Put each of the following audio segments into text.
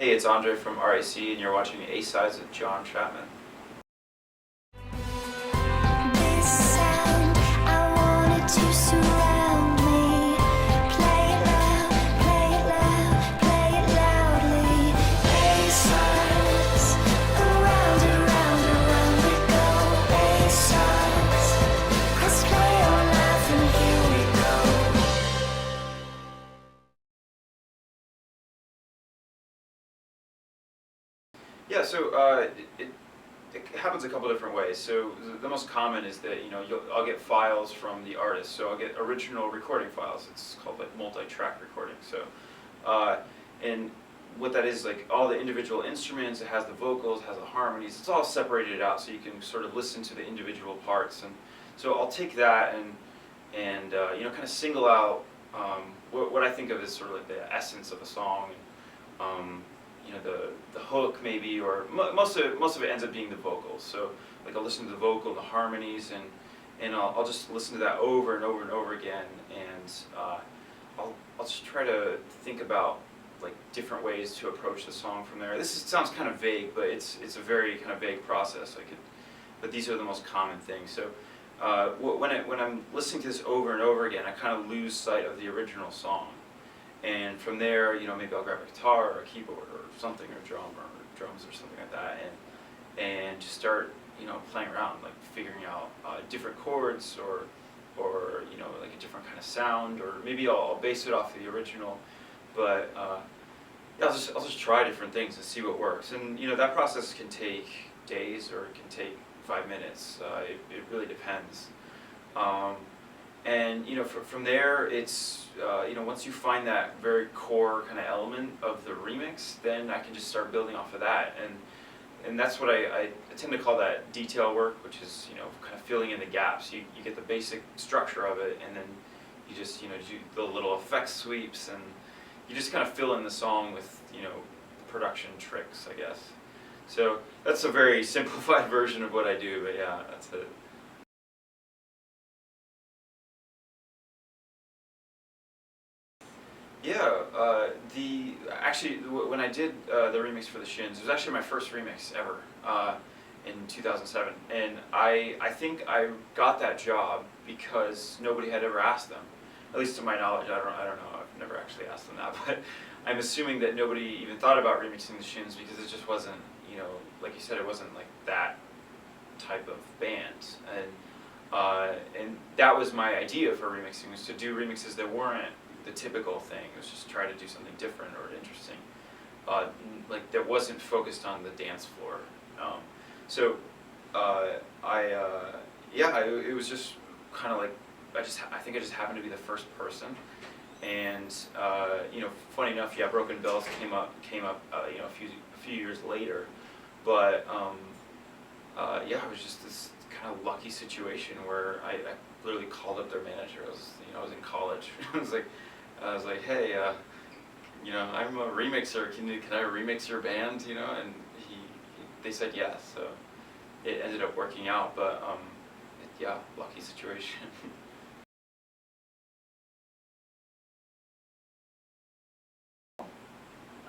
Hey, it's Andre from RAC, and you're watching A-Sides with Jon Chattman. This sound, I want it to surround me. Play it loud, play it loud, play it loudly. A-sides, around we go. A-sides, press play on life and here we go. Yeah, so it happens a couple different ways. So the most common is that I'll get files from the artist. So I'll get original recording files. It's called like multi-track recording. So and what that is, like all the individual instruments, it has the vocals, it has the harmonies. It's all separated out, so you can sort of listen to the individual parts. And so I'll take that and kind of single out what I think of as sort of like the essence of a song. And, the hook maybe, or most of it ends up being the vocals. So like I'll listen to the vocal, the harmonies, and I'll just listen to that over and over and over again, and I'll just try to think about like different ways to approach the song from there. Sounds kind of vague, but it's a very kind of vague process. But these are the most common things. So when I'm listening to this over and over again, I kind of lose sight of the original song. And from there, maybe I'll grab a guitar or a keyboard or something, or drums or something like that, and just start, playing around, like figuring out different chords or like a different kind of sound, or maybe I'll base it off of the original. But yeah, I'll just try different things and see what works. And that process can take days or it can take 5 minutes. It really depends. And from there, it's once you find that very core kind of element of the remix, then I can just start building off of that, and that's what I tend to call that detail work, which is kind of filling in the gaps. You get the basic structure of it, and then you just do the little effect sweeps, and you just kind of fill in the song with production tricks, I guess. So that's a very simplified version of what I do, but yeah, that's it. Yeah, when I did the remix for the Shins, it was actually my first remix ever in 2007, and I think I got that job because nobody had ever asked them, at least to my knowledge. I don't know. I've never actually asked them that, but I'm assuming that nobody even thought about remixing the Shins because it just wasn't, like you said, it wasn't like that type of band, and that was my idea for remixing, was to do remixes that weren't the typical thing. It was just try to do something different or interesting, like that wasn't focused on the dance floor. It was just kind of like I think I just happened to be the first person, and funny enough, yeah, Broken Bells came up a few years later, but it was just this kind of lucky situation where I literally called up their manager. I was in college. I was like, hey, I'm a remixer. Can I remix your band? And they said yes. So it ended up working out. But yeah, lucky situation.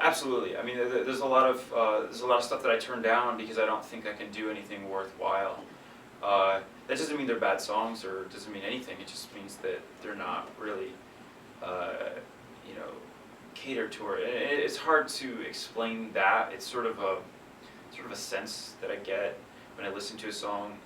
Absolutely. I mean, there's a lot of stuff that I turn down because I don't think I can do anything worthwhile. That doesn't mean they're bad songs, or it doesn't mean anything. It just means that they're not really, catered to. It's hard to explain that. It's sort of a sense that I get when I listen to a song,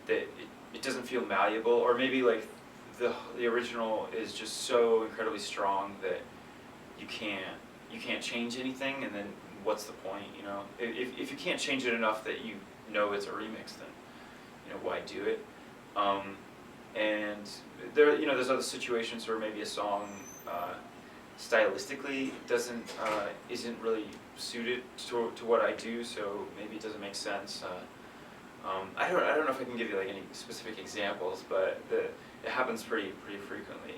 that it doesn't feel malleable, or maybe like the original is just so incredibly strong that you can't change anything, and then what's the point? If you can't change it enough that it's a remix, then why do it? And there's other situations where maybe a song stylistically isn't really suited to what I do, so maybe it doesn't make sense. I don't know if I can give you like any specific examples, but it happens pretty frequently.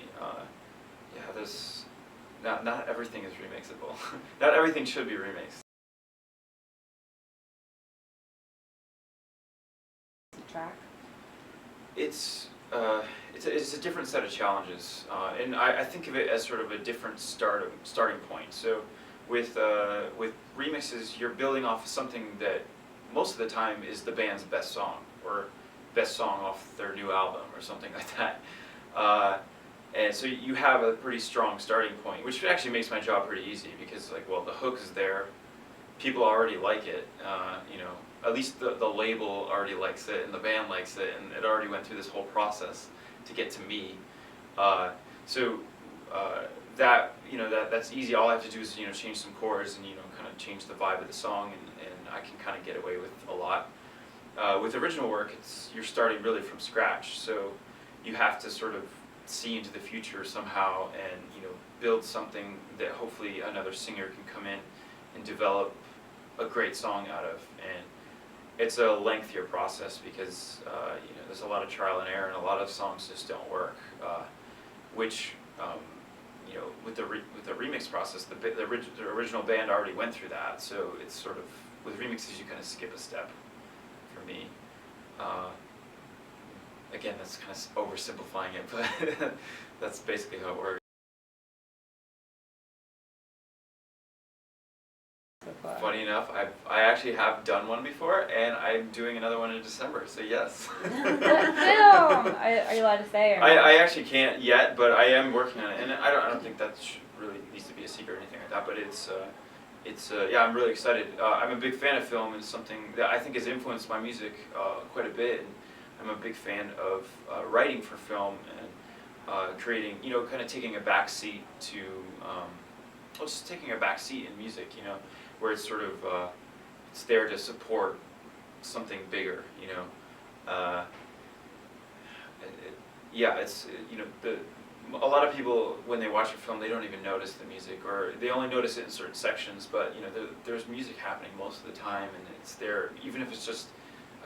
There's not everything is remixable. Not everything should be remixed. Track? It's a different set of challenges, and I think of it as sort of a different starting point. So with remixes, you're building off of something that most of the time is the band's best song, or best song off their new album, or something like that. And so you have a pretty strong starting point, which actually makes my job pretty easy, because like, well, the hook is there, people already like it, you know, at least the label already likes it, and the band likes it, and it already went through this whole process to get to me. So that, you know, that's easy. All I have to do is, you know, change some chords and, you know, kind of change the vibe of the song, and I can kind of get away with a lot. With original work, you're starting really from scratch, so you have to sort of see into the future somehow, and, you know, build something that hopefully another singer can come in and develop a great song out of. And it's a lengthier process, because you know, there's a lot of trial and error, and a lot of songs just don't work. Which you know, with the remix process, the original band already went through that, so it's sort of, with remixes you kind of skip a step for me. Again, that's kind of oversimplifying it, but that's basically how it works. Funny enough, I actually have done one before, and I'm doing another one in December, so yes. What film? Are you allowed to say? Or I actually can't yet, but I am working on it, and I don't think that really needs to be a secret or anything like that, but it's yeah, I'm really excited. I'm a big fan of film, and something that I think has influenced my music quite a bit, and I'm a big fan of writing for film, and creating, you know, kind of taking a back seat to, well, just taking a back seat in music, you know, where it's sort of, it's there to support something bigger, you know. Yeah, it's, you know, a lot of people, when they watch a film, they don't even notice the music, or they only notice it in certain sections, but, you know, there's music happening most of the time, and it's there, even if it's just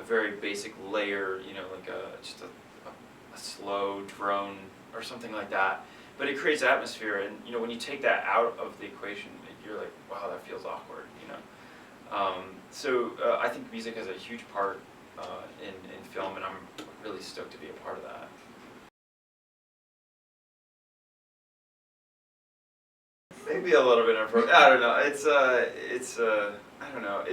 a very basic layer, you know, like just a slow drone or something like that. But it creates atmosphere, and, you know, when you take that out of the equation, you're like, wow, that feels awkward, you know. So I think music has a huge part in film, and I'm really stoked to be a part of that. Maybe a little bit inappropriate. I don't know. It's I don't know.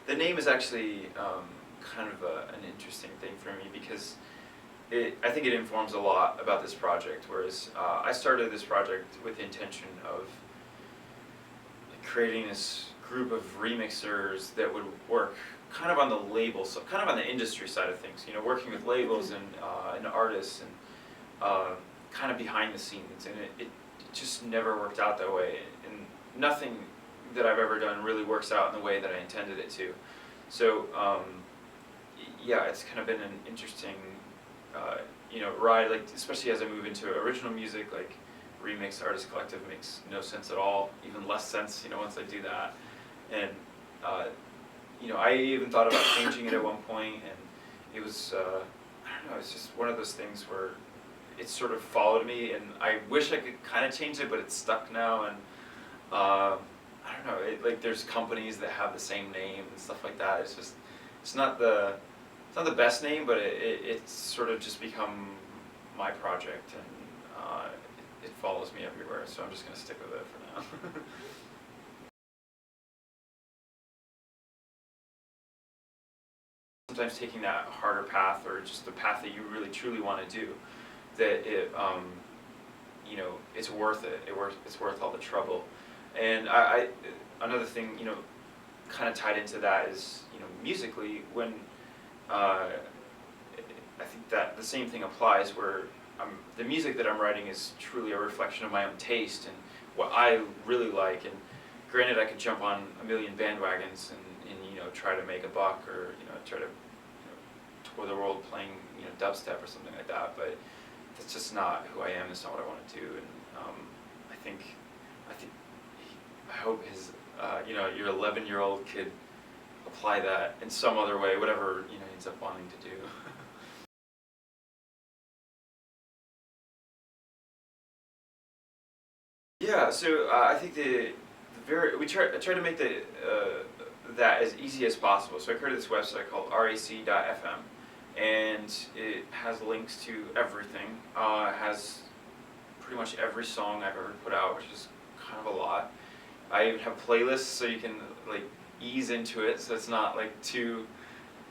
The name is actually kind of an interesting thing for me, because I think it informs a lot about this project. Whereas I started this project with the intention of creating this group of remixers that would work kind of on the label, so kind of on the industry side of things. You know, working with labels and artists, and kind of behind the scenes. And it just never worked out that way. And nothing that I've ever done really works out in the way that I intended it to. So yeah, it's kind of been an interesting you know, ride, like, especially as I move into original music. Like, remix artist collective makes no sense at all, even less sense, you know, once I do that. And you know, I even thought about changing it at one point, and it was I don't know, it's just one of those things where it sort of followed me, and I wish I could kind of change it, but it's stuck now. And I don't know, like, there's companies that have the same name and stuff like that. It's just, it's not the best name, but it's sort of just become my project, and it follows me everywhere, so I'm just going to stick with it for now. Sometimes taking that harder path, or just the path that you really truly want to do, that it, you know, it's worth it. It's worth all the trouble. And another thing, you know, kind of tied into that is, you know, musically, when I think that the same thing applies, where the music that I'm writing is truly a reflection of my own taste and what I really like. And granted, I could jump on a million bandwagons and you know, try to make a buck, or, you know, try to, you know, tour the world playing, you know, dubstep or something like that. But that's just not who I am. That's not what I want to do. And I hope his, you know, your 11-year-old could apply that in some other way, whatever, you know, he ends up wanting to do. Yeah, so I think I try to make that as easy as possible. So I created this website called RAC.fm, and it has links to everything. It has pretty much every song I've ever put out, which is kind of a lot. I even have playlists so you can like ease into it, so it's not like too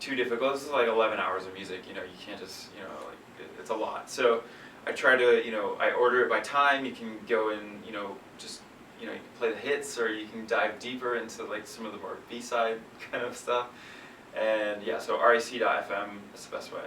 difficult. This is like 11 hours of music, you know, you can't just, you know, like it's a lot. So I try to, you know, I order it by time. You can go in, you know, just, you know, you can play the hits, or you can dive deeper into like some of the more B-side kind of stuff. And yeah, so rec.fm is the best way.